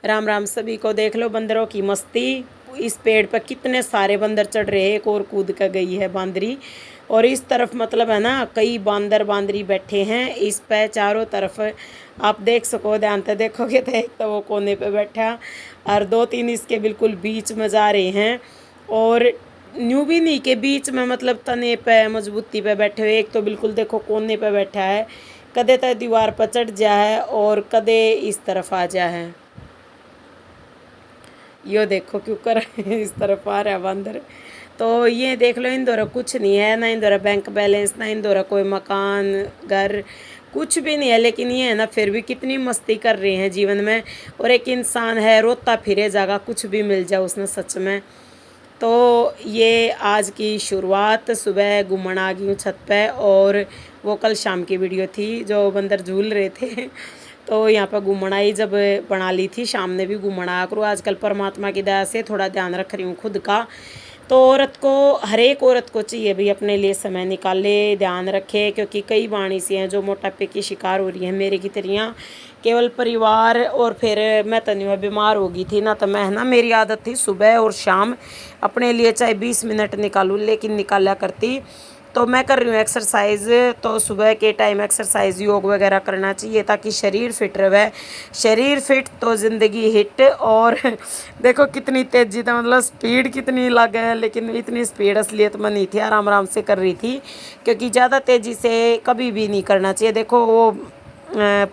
राम राम सभी को। देख लो बंदरों की मस्ती। इस पेड़ पर कितने सारे बंदर चढ़ रहे हैं। एक और कूद कर गई है बांदरी। और इस तरफ मतलब है ना कई बांदर बांदरी बैठे हैं इस पे चारों तरफ। आप देख सको, ध्यान से देखोगे तो एक तो वो कोने पे बैठा और दो तीन इसके बिल्कुल बीच में जा रहे हैं। और न्यू भी नहीं के बीच में मतलब तने पे मजबूती पे बैठे हुए। एक तो बिल्कुल देखो कोने पे बैठा है, कदे तक दीवार पर चढ़ जा है और कदे इस तरफ आ जा है। यो देखो क्यों कर इस तरफ आ रहा है बंदर। तो ये देख लो, इन दोनों कुछ नहीं है, ना इन दोनों बैंक बैलेंस, ना इन दोनों कोई मकान घर कुछ भी नहीं है। लेकिन ये है ना फिर भी कितनी मस्ती कर रहे हैं जीवन में। और एक इंसान है रोता फिरे जागा, कुछ भी मिल जाए उसने सच में। तो ये आज की शुरुआत सुबह घूमने आ गई हूँ छत पे। और वो कल शाम की वीडियो थी जो बंदर झूल रहे थे। तो यहाँ पर घूमना ही जब बना ली थी, शाम ने भी घूमना करूँ। आजकल परमात्मा की दया से थोड़ा ध्यान रख रही हूँ खुद का। तो औरत को, हर एक औरत को चाहिए भाई अपने लिए समय निकाले, ध्यान रखे। क्योंकि कई वाणी सी हैं जो मोटापे की शिकार हो रही हैं मेरे की तरियाँ। केवल परिवार और फिर मैं तनिया बीमार हो गई थी ना, तो मैं ना मेरी आदत थी सुबह और शाम अपने लिए चाहे 20 मिनट निकालूँ, लेकिन निकाला करती। तो मैं कर रही हूँ एक्सरसाइज। तो सुबह के टाइम एक्सरसाइज योग वगैरह करना चाहिए ताकि शरीर फिट रहे। शरीर फिट तो ज़िंदगी हिट। और देखो कितनी तेज़ी था, मतलब स्पीड कितनी लग है, लेकिन इतनी स्पीड असलियत में नहीं थी, आराम आराम से कर रही थी। क्योंकि ज़्यादा तेज़ी से कभी भी नहीं करना चाहिए। देखो वो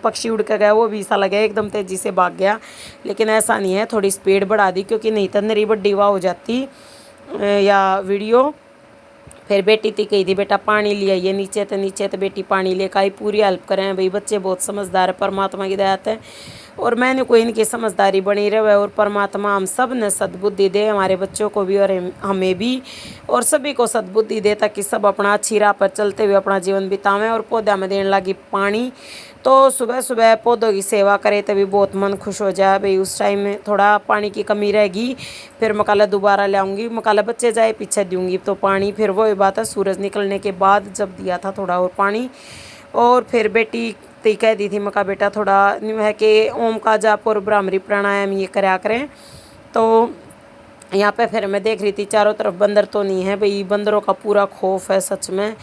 पक्षी उड़ कर गया, वो भी ऐसा लगा एकदम तेज़ी से भाग गया, लेकिन ऐसा नहीं है, थोड़ी स्पीड बढ़ा दी क्योंकि नहीं तो नरी बड्डी वाह हो जाती या वीडियो। फिर बेटी थी कही थी बेटा पानी ले आइए नीचे, तो नीचे तो बेटी पानी लेकर आई। पूरी हेल्प करें भाई, बच्चे बहुत समझदार है, परमात्मा की दया है। और मैंने कोई इनकी समझदारी बनी रहे। और परमात्मा हम सब ने सद्बुद्धि दे, हमारे बच्चों को भी और हमें भी, और सभी को सद्बुद्धि दे ताकि सब अपना अच्छी राह पर चलते हुए अपना जीवन बितावें। और पौधा में देने लगी पानी। तो सुबह सुबह पौधों की सेवा करे तभी बहुत मन खुश हो जाए भाई। उस टाइम में थोड़ा पानी की कमी रहेगी, फिर मकाला दोबारा ले आऊँगी, मकाला बच्चे जाए पीछे दूँगी तो पानी। फिर वही बात है, सूरज निकलने के बाद जब दिया था थोड़ा और पानी। और फिर बेटी ती कह दी थी मका बेटा थोड़ा न्यू है कि ओम का जाप और ब्राह्मरी प्राणायाम ये कराया करें। तो यहाँ पे फिर मैं देख रही थी चारों तरफ बंदर तो नहीं है भाई, बंदरों का पूरा खौफ है सच में।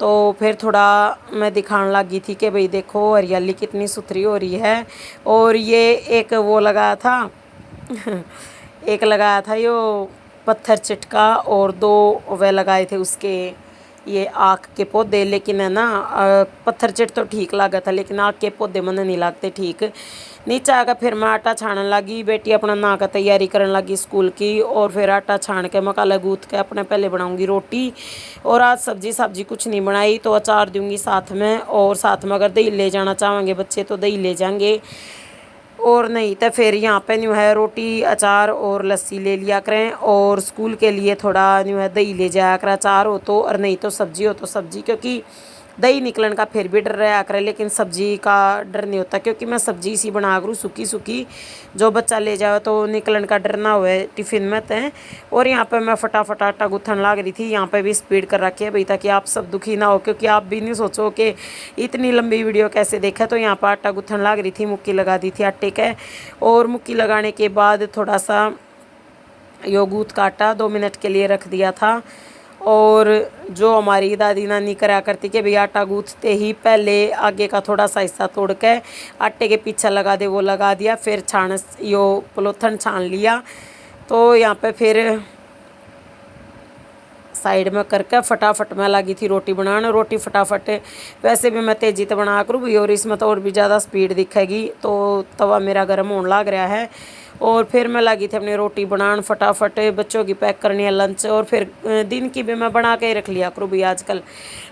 तो फिर थोड़ा मैं दिखाने लगी थी कि भाई देखो हरियाली कितनी सुथरी हो रही है। और ये एक वो लगाया था एक लगाया था यो पत्थर चिटका, और दो वह लगाए थे उसके ये आँख के पौधे। लेकिन है ना पत्थर चिट तो ठीक लगा था, लेकिन आँख के पौधे मन नहीं लगते ठीक। नीचे आकर फिर मैं आटा छानने लगी, बेटी अपना नहा का तैयारी करने लगी स्कूल की। और फिर आटा छान के मकाला गूँथ के अपने पहले बनाऊंगी रोटी। और आज सब्जी कुछ नहीं बनाई, तो अचार दूंगी साथ में। और साथ में अगर दही ले जाना चाहेंगे बच्चे तो दही ले जाएंगे, और नहीं तो फिर यहाँ पे न्यू है रोटी अचार और लस्सी ले लिया करें। और स्कूल के लिए थोड़ा न्यू है दही ले जाया करें, अचार हो तो, और नहीं तो सब्जी हो तो सब्जी। क्योंकि दही निकलन का फिर भी डर रहा करे, लेकिन सब्जी का डर नहीं होता क्योंकि मैं सब्जी इसी बना करूँ सूखी सूखी, जो बच्चा ले जाओ तो निकलन का डर ना हुए टिफ़िन में तय। और यहाँ पे मैं फटाफट आटा गूँथन लग रही थी। यहाँ पे भी स्पीड कर रखी है भाई ताकि आप सब दुखी ना हो, क्योंकि आप भी नहीं सोचो कि इतनी लंबी वीडियो कैसे देखा। तो यहाँ पर आटा गूँथन लग रही थी, मुक्की लगा दी थी आटे के। और मुक्की लगाने के बाद थोड़ा सा यो गूँथ का आटा 2 मिनट के लिए रख दिया था। और जो हमारी दादी नानी करा करती कि भैया आटा गूँथते ही पहले आगे का थोड़ा सा हिस्सा तोड़ के आटे के पीछे लगा दे, वो लगा दिया। फिर छान यो पलोथन छान लिया। तो यहाँ पे फिर साइड में करके फटाफट मैं लगी थी रोटी बनाने। रोटी फटाफट वैसे भी मैं तेज़ी तो बना करूँ भी, और इसमें तो और भी ज़्यादा स्पीड दिखेगी। तो तवा मेरा गर्म होने लग रहा है। और फिर मैं लगी थी अपनी रोटी बनाने फटाफट, बच्चों की पैक करनी है लंच। और फिर दिन की भी मैं बना के ही रख लिया करूँ भी आजकल।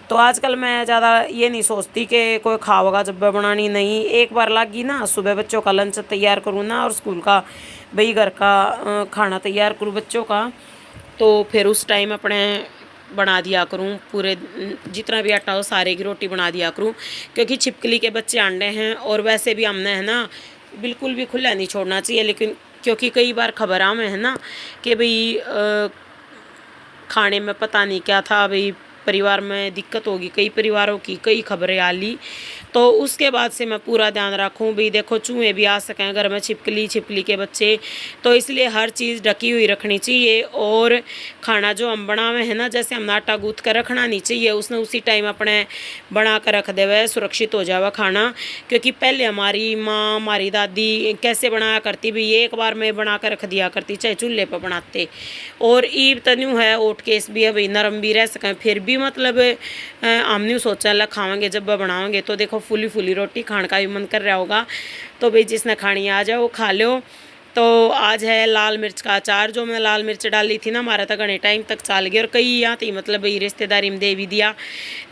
तो आजकल मैं ज़्यादा ये नहीं सोचती कि कोई खाओगा जब मैं बनानी नहीं। एक बार लगी ना सुबह बच्चों का लंच तैयार करूँ ना, और स्कूल का भाई घर का खाना तैयार करूँ बच्चों का, तो फिर उस टाइम अपने बना दिया करूँ पूरे जितना भी आटा हो सारे की रोटी बना दिया करूँ। क्योंकि छिपकली के बच्चे अंडे हैं, और वैसे भी हमने है ना बिल्कुल भी खुला नहीं छोड़ना चाहिए। लेकिन क्योंकि कई बार खबरों में है ना कि भाई खाने में पता नहीं क्या था भाई, परिवार में दिक्कत होगी, कई परिवारों की कई खबरें आ ली। तो उसके बाद से मैं पूरा ध्यान रखूँ भी, देखो चूहे भी आ सकें घर में, छिपकली के बच्चे, तो इसलिए हर चीज़ ढकी हुई रखनी चाहिए। और खाना जो हम बनावे है ना, जैसे हम आटा गूँथ कर रखना नहीं चाहिए, उसने उसी टाइम अपने बना कर रख देवे, सुरक्षित हो जावा खाना। क्योंकि पहले हमारी माँ, हमारी दादी कैसे बनाया करती भी, एक बार में बना कर रख दिया करती, चाहे चूल्हे पर बनाते। और ईब तन्यू है ओट केस भी है भाई, नरम भी रह सकें, फिर भी मतलब हम न्यू सोचा ला खावेंगे जब बनाओगे तो देखो फुली फुली रोटी खाने का भी मन कर रहा होगा। तो भाई जिसने खानी आ जाओ खा लो। तो आज है लाल मिर्च का अचार, जो मैं लाल मिर्च डाली थी ना, हमारा तो घने टाइम तक चल गया, और कई यहाँ थी मतलब ये रिश्तेदारी में दे भी दिया,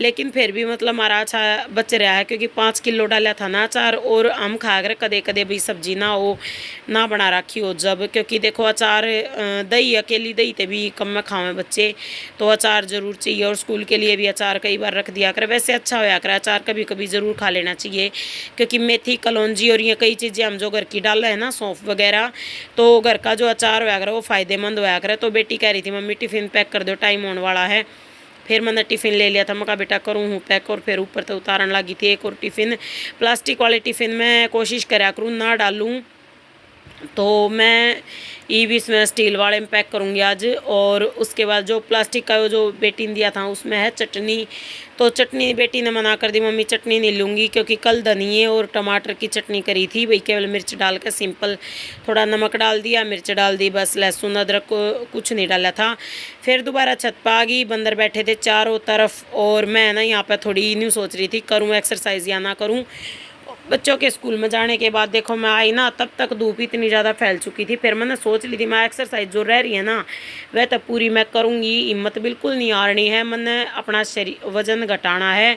लेकिन फिर भी मतलब हमारा अच्छा बच रहा है, क्योंकि 5 किलो डाला था ना अचार। और हम खा कर कदे कदे भाई सब्जी ना हो, ना बना रखी हो जब, क्योंकि देखो अचार दही अकेली दही ते भी कम में खावें बच्चे, तो अचार ज़रूर चाहिए। और स्कूल के लिए भी अचार कई बार रख दिया कर, वैसे अच्छा होया कर अचार कभी कभी ज़रूर खा लेना चाहिए, क्योंकि मेथी कलौंजी और ये कई चीज़ें हम जो घर की डाल रहे हैं ना, सौंफ वगैरह, तो घर का जो अचार होया करे वो फ़ायदेमंद होया करे। तो बेटी कह रही थी मम्मी टिफ़िन पैक कर दो, टाइम होने वाला है। फिर मैंने टिफ़िन ले लिया था, मैं कहा बेटा करूँ हूँ पैक, और फिर ऊपर तो उतारन लगी थी एक और टिफ़िन। प्लास्टिक वाले टिफ़िन में कोशिश करा करूँ ना डालूँ, तो मैं ई भी इसमें स्टील वाले में पैक करूँगी आज। और उसके बाद जो प्लास्टिक का जो बेटी ने दिया था उसमें है चटनी, तो चटनी बेटी ने मना कर दी, मम्मी चटनी नहीं लूँगी, क्योंकि कल धनिए और टमाटर की चटनी करी थी भाई, केवल मिर्च डाल कर सिंपल, थोड़ा नमक डाल दिया, मिर्च डाल दी, बस लहसुन अदरक को कुछ नहीं डाला था। फिर दोबारा छत पर आ गई, बंदर बैठे थे चारों तरफ, और मैं ना यहाँ पर थोड़ी न्यू सोच रही थी करूँ एक्सरसाइज या ना करूँ। बच्चों के स्कूल में जाने के बाद देखो मैं आई ना, तब तक धूप इतनी ज़्यादा फैल चुकी थी। फिर मैंने सोच ली थी मैं एक्सरसाइज जो रह रही है ना वह तो पूरी मैं करूँगी, हिम्मत बिल्कुल नहीं हारनी है। मैंने अपना शरीर वज़न घटाना है,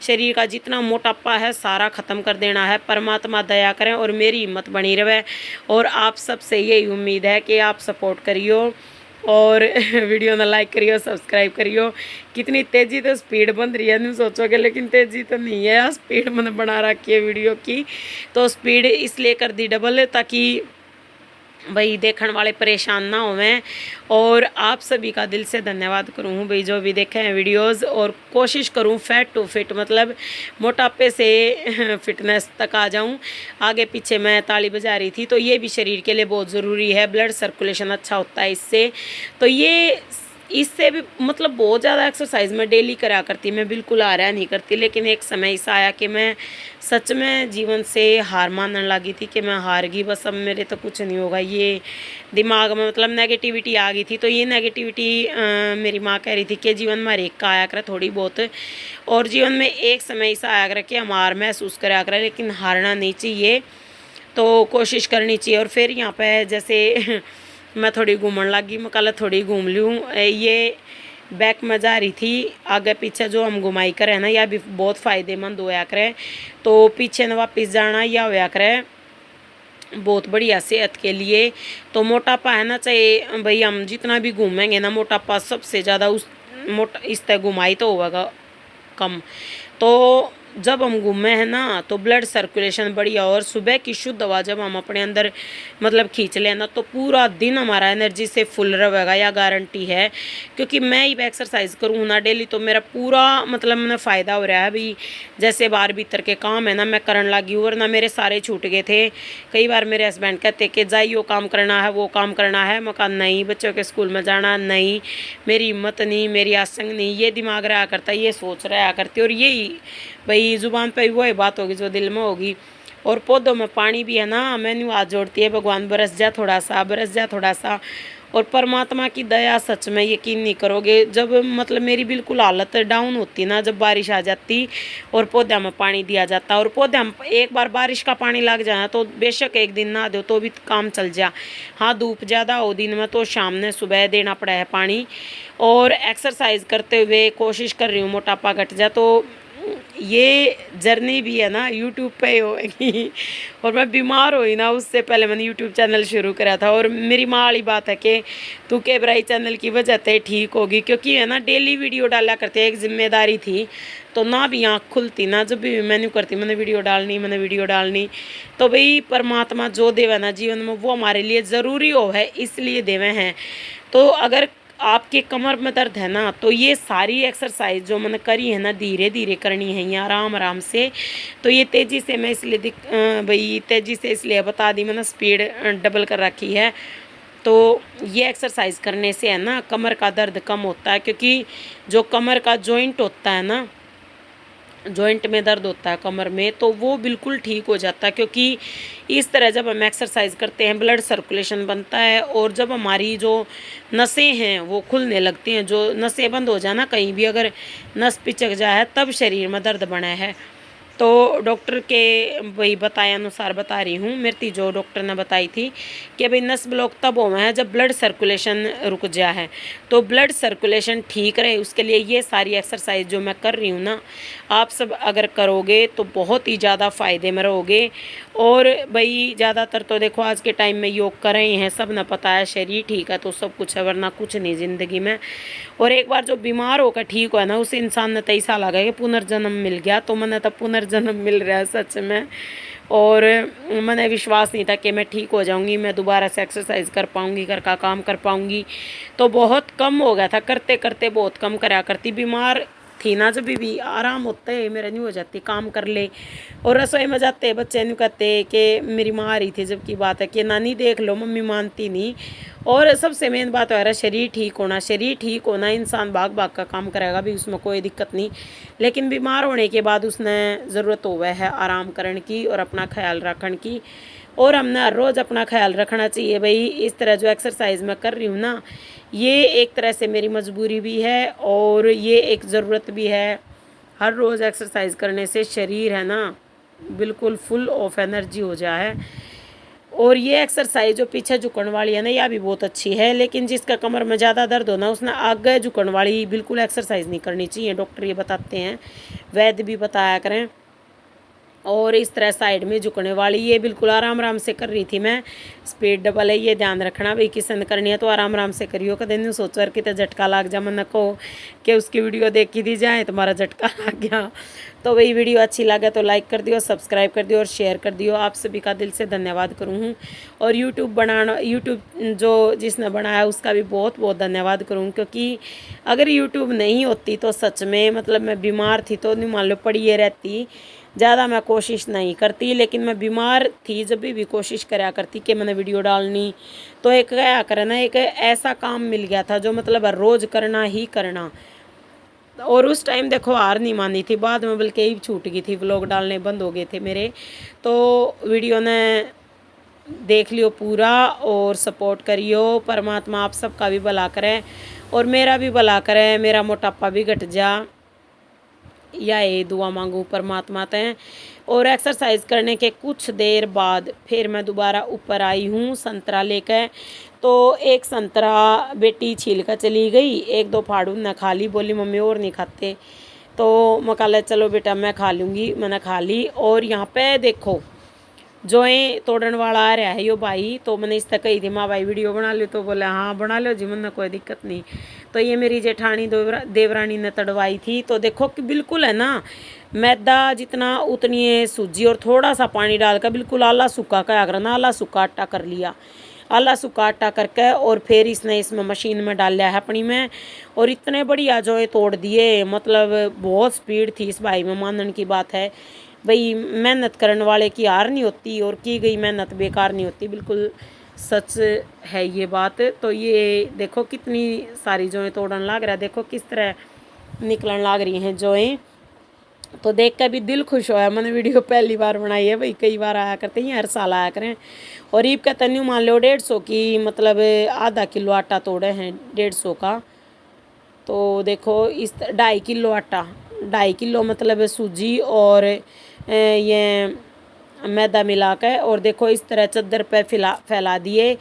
शरीर का जितना मोटापा है सारा ख़त्म कर देना है। परमात्मा दया करें और मेरी हिम्मत बनी रहे। और आप सबसे यही उम्मीद है कि आप सपोर्ट करियो और वीडियो ना लाइक करियो, सब्सक्राइब करियो। कितनी तेज़ी तो स्पीड बन रही है नहीं सोचोगे, लेकिन तेज़ी तो नहीं है, स्पीड मैंने बना रखी है वीडियो की। तो स्पीड इसलिए कर दी डबल, ताकि भाई देखने वाले परेशान ना होवें। और आप सभी का दिल से धन्यवाद करूँ भाई जो भी देखे हैं वीडियोस। और कोशिश करूँ फैट टू फिट, मतलब मोटापे से फिटनेस तक आ जाऊँ। आगे पीछे मैं ताली बजा रही थी, तो ये भी शरीर के लिए बहुत ज़रूरी है, ब्लड सर्कुलेशन अच्छा होता है इससे। तो ये इससे भी मतलब बहुत ज़्यादा एक्सरसाइज मैं डेली करा करती, मैं बिल्कुल आराम नहीं करती। लेकिन एक समय ऐसा आया कि मैं सच में जीवन से हार मानने लगी थी कि मैं हार गई, बस अब मेरे तो कुछ नहीं होगा। ये दिमाग में मतलब नेगेटिविटी आ गई थी। तो ये नेगेटिविटी मेरी माँ कह रही थी कि जीवन में हर एक का आया करे थोड़ी बहुत, और जीवन में एक समय ऐसा आया करे कि हम हार महसूस करा करें, लेकिन हारना नहीं चाहिए, तो कोशिश करनी चाहिए। और फिर यहाँ पे जैसे मैं थोड़ी घूमने लगी, मैं कल थोड़ी घूम लूँ। ये बैक में जा रही थी, आगे पीछे जो हम घुमाई करें ना, यह भी बहुत फ़ायदेमंद होया करे। तो पीछे न वापस जाना या होया करे बहुत बढ़िया सेहत के लिए। तो मोटापा है ना, चाहे भाई हम जितना भी घूमेंगे ना, मोटापा सबसे ज़्यादा उस इस तरह घुमाई तो होगा कम। तो जब हम घूमे हैं ना तो ब्लड सर्कुलेशन बढ़िया, और सुबह की शुद्ध हवा जब हम अपने अंदर मतलब खींच लेना तो पूरा दिन हमारा एनर्जी से फुल रहेगा, या गारंटी है। क्योंकि मैं ही एक्सरसाइज करूँ ना डेली, तो मेरा पूरा मतलब मैंने फ़ायदा हो रहा है भाई। जैसे बाहर भीतर के काम है ना मैं करने लगी हूँ, वरना मेरे सारे छूट गए थे। कई बार मेरे हस्बैंड कहते कि जाइए काम करना है, वो काम करना है। मैं कहा नहीं, बच्चों के स्कूल में जाना नहीं, मेरी हिम्मत नहीं, मेरी आसंग नहीं, ये दिमाग रहा करता, ये सोच रहा करती। और यही भाई ज़ुबान पे वही बात होगी जो दिल में होगी। और पौधों में पानी भी है ना, मैंने हाथ जोड़ती है भगवान बरस जा थोड़ा सा, बरस जा थोड़ा सा। और परमात्मा की दया सच में यकीन नहीं करोगे, जब मतलब मेरी बिल्कुल हालत डाउन होती ना, जब बारिश आ जाती और पौधे में पानी दिया जाता। और पौधे में एक बार बारिश का पानी लग जाए तो बेशक एक दिन ना दो तो भी काम चल जा। हाँ धूप ज़्यादा हो दिन में तो शाम ने सुबह देना पड़ा है पानी। और एक्सरसाइज करते हुए कोशिश कर रही हूँ मोटापा घट जा। तो ये जर्नी भी है ना यूट्यूब पे ही होगी। और मैं बीमार हुई ना, उससे पहले मैंने यूट्यूब चैनल शुरू करा था। और मेरी माँ वाली बात है कि तू के बराई चैनल की वजह से ठीक होगी, क्योंकि है ना डेली वीडियो डाला करते, एक जिम्मेदारी थी। तो ना भी आँख खुलती ना, जब भी मैंने करती मैंने वीडियो डालनी। तो भाई परमात्मा जो देवे ना जीवन में वो हमारे लिए ज़रूरी हो है, इसलिए देवे हैं। तो अगर आपके कमर में दर्द है ना, तो ये सारी एक्सरसाइज जो मैंने करी है ना, धीरे धीरे करनी है, ये आराम आराम से। तो ये तेज़ी से मैं इसलिए भाई तेज़ी से इसलिए बता दी, मैंने स्पीड डबल कर रखी है। तो ये एक्सरसाइज करने से है ना कमर का दर्द कम होता है, क्योंकि जो कमर का जॉइंट होता है ना, जॉइंट में दर्द होता है कमर में, तो वो बिल्कुल ठीक हो जाता है। क्योंकि इस तरह जब हम एक्सरसाइज करते हैं ब्लड सर्कुलेशन बनता है, और जब हमारी जो नसें हैं वो खुलने लगती हैं। जो नसें बंद हो जाए ना, कहीं भी अगर नस पिचक जाए तब शरीर में दर्द बना है। तो डॉक्टर के वही बताए अनुसार बता रही हूँ, मेरी जो डॉक्टर ने बताई थी कि भाई नस ब्लॉक तब हुआ है जब ब्लड सर्कुलेशन रुक जाए है। तो ब्लड सर्कुलेशन ठीक रहे उसके लिए ये सारी एक्सरसाइज जो मैं कर रही हूँ ना, आप सब अगर करोगे तो बहुत ही ज़्यादा फ़ायदे में रहोगे। और भाई ज़्यादातर तो देखो आज के टाइम में योग कर रहे हैं, सब न पता है शरीर ठीक है तो सब कुछ है, वरना कुछ नहीं ज़िंदगी में। और एक बार जो बीमार होकर ठीक हुआ ना, उस इंसान ने 23 साल लगा कि पुनर्जन्म मिल गया। तो मैंने तब पुनर्जन्म मिल रहा है सच में, और मैंने विश्वास नहीं था कि मैं ठीक हो जाऊंगी, मैं दोबारा से एक्सरसाइज कर पाऊंगी, घर का काम कर पाऊंगी। तो बहुत कम हो गया था, करते करते बहुत कम करा करती। बीमार थी ना जब भी आराम होता है मेरा नहीं हो जाती, काम कर ले। और रसोई में जाते बच्चे नहीं कहते कि मेरी माँ आ रही थी, जबकि बात है कि नानी देख लो, मम्मी मानती नहीं। और सबसे मेन बात है शरीर ठीक होना। शरीर ठीक होना, इंसान भाग भाग का काम करेगा भी, उसमें कोई दिक्कत नहीं। लेकिन बीमार होने के बाद उसने ज़रूरत हुआ है आराम करने की और अपना ख्याल रखने की। और हमने हर रोज़ अपना ख्याल रखना चाहिए भाई। इस तरह जो एक्सरसाइज मैं कर रही हूँ ना, ये एक तरह से मेरी मजबूरी भी है और ये एक ज़रूरत भी है। हर रोज़ एक्सरसाइज करने से शरीर है ना बिल्कुल फुल ऑफ एनर्जी हो जाए। और ये एक्सरसाइज जो पीछे झुकने वाली है ना, यह भी बहुत अच्छी है। लेकिन जिसका कमर में ज़्यादा दर्द हो ना, उसने आगे झुकने वाली बिल्कुल एक्सरसाइज नहीं करनी चाहिए, डॉक्टर ये बताते हैं, वैद्य भी बताया करें। और इस तरह साइड में झुकने वाली ये बिल्कुल आराम आराम से कर रही थी मैं। स्पीड डबल है, ये ध्यान रखना भाई, किसी ने करनी है तो आराम आराम से करियो। कदे नहीं सोचो कि तो झटका लग जा, मन को कि उसकी वीडियो देखी दी जाए तुम्हारा झटका लग गया। तो वही वीडियो अच्छी लगे तो लाइक कर दियो, सब्सक्राइब कर दियो और शेयर कर दियो। आप सभी का दिल से धन्यवाद करूँ। और यूट्यूब जो जिसने बनाया उसका भी बहुत बहुत धन्यवाद करूँ, क्योंकि अगर यूट्यूब नहीं होती तो सच में मतलब मैं बीमार थी तो नहीं मान लो पड़ी रहती, ज़्यादा मैं कोशिश नहीं करती। लेकिन मैं बीमार थी जब भी कोशिश करा करती कि मैंने वीडियो डालनी। तो एक क्या करे ना, एक ऐसा काम मिल गया था जो मतलब रोज़ करना ही करना। और उस टाइम देखो हार नहीं मानी थी, बाद में बल्कि ही छूट गई थी, व्लॉग डालने बंद हो गए थे मेरे। तो वीडियो ने देख लियो पूरा और सपोर्ट करियो। परमात्मा आप सबका भी भला करे और मेरा भी भला करे, मेरा मोटापा भी घट जा, या ये दुआ मांगू परमात्मा से। और एक्सरसाइज करने के कुछ देर बाद फिर मैं दोबारा ऊपर आई हूँ संतरा लेकर। तो एक संतरा बेटी छील कर चली गई, एक दो फाड़ू न खा ली, बोली मम्मी और नहीं खाते। तो मैं कहा चलो बेटा मैं खा लूँगी, मैंने खा ली। और यहाँ पे देखो जोएं तोड़न वाला आ रहा है यो भाई। तो मैंने इस तक कही थी माँ भाई वीडियो बना लो, तो बोले हाँ बना लो जी, मैंने कोई दिक्कत नहीं। तो ये मेरी जेठानी देवरानी ने तड़वाई थी। तो देखो कि बिल्कुल है ना मैदा जितना उतनी है सूजी, और थोड़ा सा पानी डालकर बिल्कुल आला सूखा क्या करना, आला सूखा आटा कर लिया। आला सूखा आटा करके और फिर इसने इसमें मशीन में डाल लिया है अपनी में, और इतने बढ़िया जो तोड़ दिए। मतलब बहुत स्पीड थी इस भाई में, मानने की बात है भाई। मेहनत करने वाले की हार नहीं होती और की गई मेहनत बेकार नहीं होती, बिल्कुल सच है ये बात। तो ये देखो कितनी सारी जोएं तोड़न लग रहा है, देखो किस तरह निकलन लग रही हैं जोएं। तो देख कर भी दिल खुश होया। मैंने वीडियो पहली बार बनाई है भाई, कई बार आया करते हैं, हर साल आया करें। और ईब का तन्यू मान लो 150 की, मतलब आधा किलो आटा तोड़े हैं 150 का। तो देखो इस 2.5 किलो आटा, 2.5 किलो मतलब सूजी और ये मैदा मिलाकर, और देखो इस तरह चद्दर पे फैला दिए।